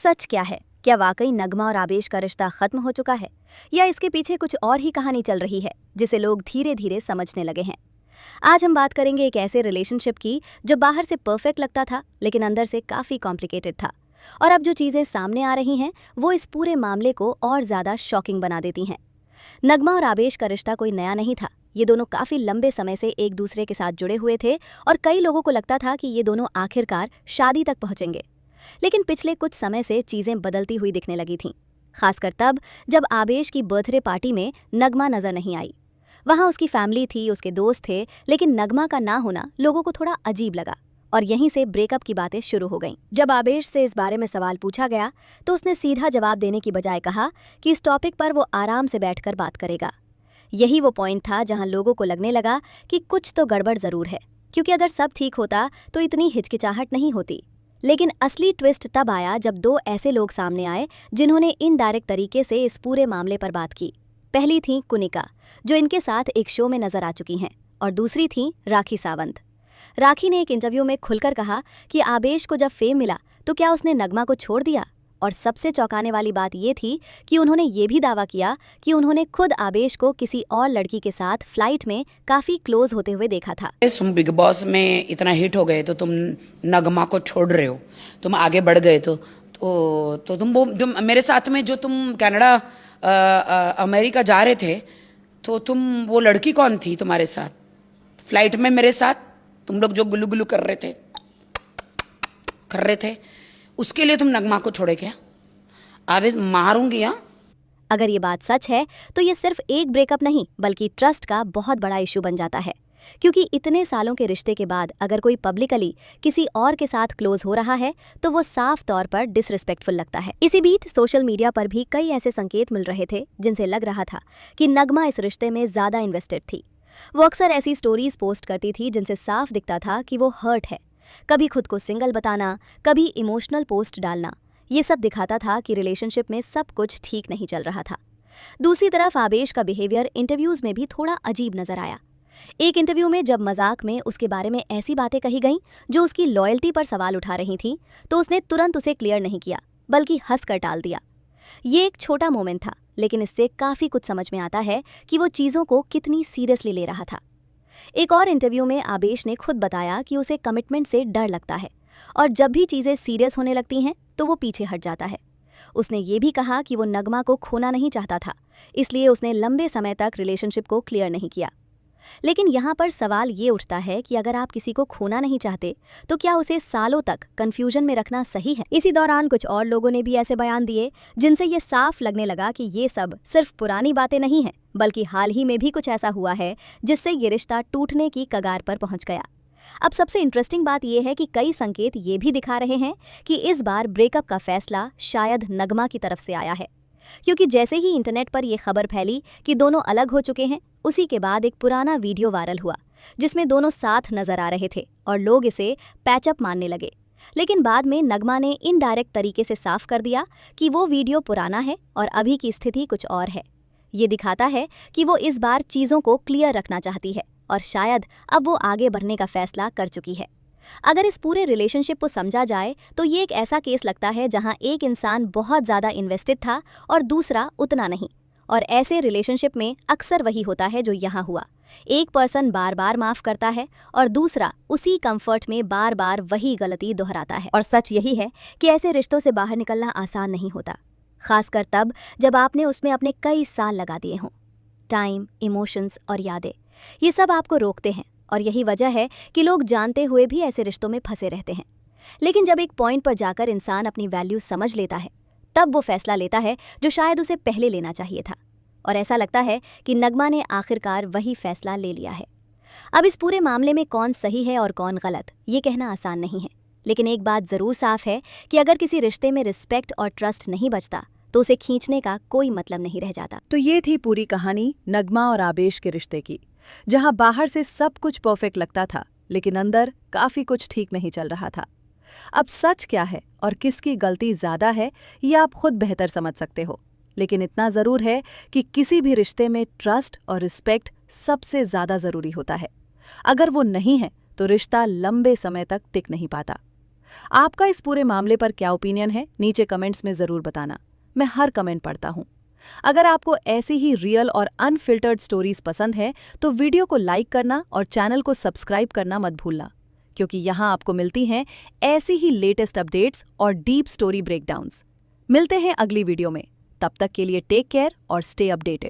सच क्या है? क्या वाकई नगमा और आवेश का रिश्ता खत्म हो चुका है, या इसके पीछे कुछ और ही कहानी चल रही है जिसे लोग धीरे धीरे समझने लगे हैं? आज हम बात करेंगे एक ऐसे रिलेशनशिप की जो बाहर से परफेक्ट लगता था लेकिन अंदर से काफी कॉम्प्लिकेटेड था। और अब जो चीजें सामने आ रही हैं वो इस पूरे मामले को और ज्यादा शॉकिंग बना देती हैं। नगमा और आवेश का रिश्ता कोई नया नहीं था। ये दोनों काफी लंबे समय से एक दूसरे के साथ जुड़े हुए थे और कई लोगों को लगता था कि ये दोनों आखिरकार शादी तक पहुंचेंगे। लेकिन पिछले कुछ समय से चीजें बदलती हुई दिखने लगी थीं, खासकर तब जब आवेश की बर्थडे पार्टी में नगमा नजर नहीं आई। वहां उसकी फैमिली थी, उसके दोस्त थे, लेकिन नगमा का ना होना लोगों को थोड़ा अजीब लगा और यहीं से ब्रेकअप की बातें शुरू हो गईं। जब आवेश से इस बारे में सवाल पूछा गया तो उसने सीधा जवाब देने की बजाय कहा कि इस टॉपिक पर वो आराम से बैठकर बात करेगा। यही वो पॉइंट था जहां लोगों को लगने लगा कि कुछ तो गड़बड़ जरूर है, क्योंकि अगर सब ठीक होता तो इतनी हिचकिचाहट नहीं होती। लेकिन असली ट्विस्ट तब आया जब दो ऐसे लोग सामने आए जिन्होंने इनडायरेक्ट तरीके से इस पूरे मामले पर बात की। पहली थी कुनिका, जो इनके साथ एक शो में नजर आ चुकी हैं, और दूसरी थी राखी सावंत। राखी ने एक इंटरव्यू में खुलकर कहा कि आवेश को जब फेम मिला तो क्या उसने नगमा को छोड़ दिया। और सबसे चौंकाने वाली बात ये थी कि उन्होंने ये भी दावा किया कि उन्होंने खुद आवेश को किसी और लड़की के साथ फ्लाइट में काफी क्लोज होते हुए देखा था। तुम बिग बॉस में इतना हिट हो गए तो तुम नगमा को छोड़ रहे हो, तुम आगे बढ़ गए तो तुम वो जो मेरे साथ में जो तुम कनाडा अमेरिका जा रहे थे, तो तुम वो लड़की कौन थी तुम्हारे साथ फ्लाइट में मेरे साथ? तुम लोग जो गुल्लू गुल्लू कर रहे थे उसके लिए तुम नगमा को छोड़े क्या? आवेश मारूंगी। हाँ, अगर ये बात सच है तो ये सिर्फ एक ब्रेकअप नहीं बल्कि ट्रस्ट का बहुत बड़ा इशू बन जाता है, क्योंकि इतने सालों के रिश्ते के बाद अगर कोई पब्लिकली किसी और के साथ क्लोज हो रहा है तो वो साफ तौर पर डिसरिस्पेक्टफुल लगता है। इसी बीच सोशल मीडिया पर भी कई ऐसे संकेत मिल रहे थे जिनसे लग रहा था कि नगमा इस रिश्ते में ज्यादा इन्वेस्टेड थी। वो अक्सर ऐसी स्टोरीज पोस्ट करती थी जिनसे साफ दिखता था कि वो हर्ट है। कभी खुद को सिंगल बताना, कभी इमोशनल पोस्ट डालना, ये सब दिखाता था कि रिलेशनशिप में सब कुछ ठीक नहीं चल रहा था। दूसरी तरफ आवेश का बिहेवियर इंटरव्यूज में भी थोड़ा अजीब नजर आया। एक इंटरव्यू में जब मजाक में उसके बारे में ऐसी बातें कही गईं जो उसकी लॉयल्टी पर सवाल उठा रही थीं, तो उसने तुरंत उसे क्लियर नहीं किया बल्कि हंसकर टाल दिया। ये एक छोटा मोमेंट था, लेकिन इससे काफी कुछ समझ में आता है कि वो चीजों को कितनी सीरियसली ले रहा था। एक और इंटरव्यू में आवेश ने खुद बताया कि उसे कमिटमेंट से डर लगता है और जब भी चीजें सीरियस होने लगती हैं तो वो पीछे हट जाता है। उसने ये भी कहा कि वो नगमा को खोना नहीं चाहता था, इसलिए उसने लंबे समय तक रिलेशनशिप को क्लियर नहीं किया। लेकिन यहाँ पर सवाल ये उठता है कि अगर आप किसी को खोना नहीं चाहते तो क्या उसे सालों तक कंफ्यूजन में रखना सही है? इसी दौरान कुछ और लोगों ने भी ऐसे बयान दिए जिनसे ये साफ लगने लगा कि ये सब सिर्फ पुरानी बातें नहीं हैं, बल्कि हाल ही में भी कुछ ऐसा हुआ है जिससे ये रिश्ता टूटने की कगार पर पहुंच गया। अब सबसे इंटरेस्टिंग बात यह है कि कई संकेत ये भी दिखा रहे हैं कि इस बार ब्रेकअप का फैसला शायद नगमा की तरफ से आया है, क्योंकि जैसे ही इंटरनेट पर यह खबर फैली कि दोनों अलग हो चुके हैं, उसी के बाद एक पुराना वीडियो वायरल हुआ जिसमें दोनों साथ नजर आ रहे थे और लोग इसे पैचअप मानने लगे। लेकिन बाद में नगमा ने इनडायरेक्ट तरीके से साफ कर दिया कि वो वीडियो पुराना है और अभी की स्थिति कुछ और है। ये दिखाता है कि वो इस बार चीज़ों को क्लियर रखना चाहती है और शायद अब वो आगे बढ़ने का फैसला कर चुकी है। अगर इस पूरे रिलेशनशिप को समझा जाए तो ये एक ऐसा केस लगता है जहां एक इंसान बहुत ज़्यादा इन्वेस्टेड था और दूसरा उतना नहीं। और ऐसे रिलेशनशिप में अक्सर वही होता है जो यहाँ हुआ। एक पर्सन बार बार माफ़ करता है और दूसरा उसी कंफर्ट में बार बार वही गलती दोहराता है। और सच यही है कि ऐसे रिश्तों से बाहर निकलना आसान नहीं होता, खासकर तब जब आपने उसमें अपने कई साल लगा दिए हों। टाइम, इमोशंस और यादें, ये सब आपको रोकते हैं और यही वजह है कि लोग जानते हुए भी ऐसे रिश्तों में फंसे रहते हैं। लेकिन जब एक पॉइंट पर जाकर इंसान अपनी वैल्यू समझ लेता है, तब वो फैसला लेता है जो शायद उसे पहले लेना चाहिए था। और ऐसा लगता है कि नगमा ने आखिरकार वही फैसला ले लिया है। अब इस पूरे मामले में कौन सही है और कौन गलत, ये कहना आसान नहीं है, लेकिन एक बात ज़रूर साफ है कि अगर किसी रिश्ते में रिस्पेक्ट और ट्रस्ट नहीं बचता तो उसे खींचने का कोई मतलब नहीं रह जाता। तो ये थी पूरी कहानी नगमा और आवेश के रिश्ते की, जहां बाहर से सब कुछ परफेक्ट लगता था लेकिन अंदर काफी कुछ ठीक नहीं चल रहा था। अब सच क्या है और किसकी गलती ज्यादा है ये आप खुद बेहतर समझ सकते हो, लेकिन इतना जरूर है कि किसी भी रिश्ते में ट्रस्ट और रिस्पेक्ट सबसे ज्यादा जरूरी होता है। अगर वो नहीं है तो रिश्ता लंबे समय तक टिक नहीं पाता। आपका इस पूरे मामले पर क्या ओपिनियन है, नीचे कमेंट्स में ज़रूर बताना। मैं हर कमेंट पढ़ता हूँ। अगर आपको ऐसी ही रियल और अनफिल्टर्ड स्टोरीज पसंद है तो वीडियो को लाइक करना और चैनल को सब्सक्राइब करना मत भूलना, क्योंकि यहाँ आपको मिलती हैं ऐसी ही लेटेस्ट अपडेट्स और डीप स्टोरी ब्रेकडाउन्स। मिलते हैं अगली वीडियो में, तब तक के लिए टेक केयर और स्टे अपडेटेड।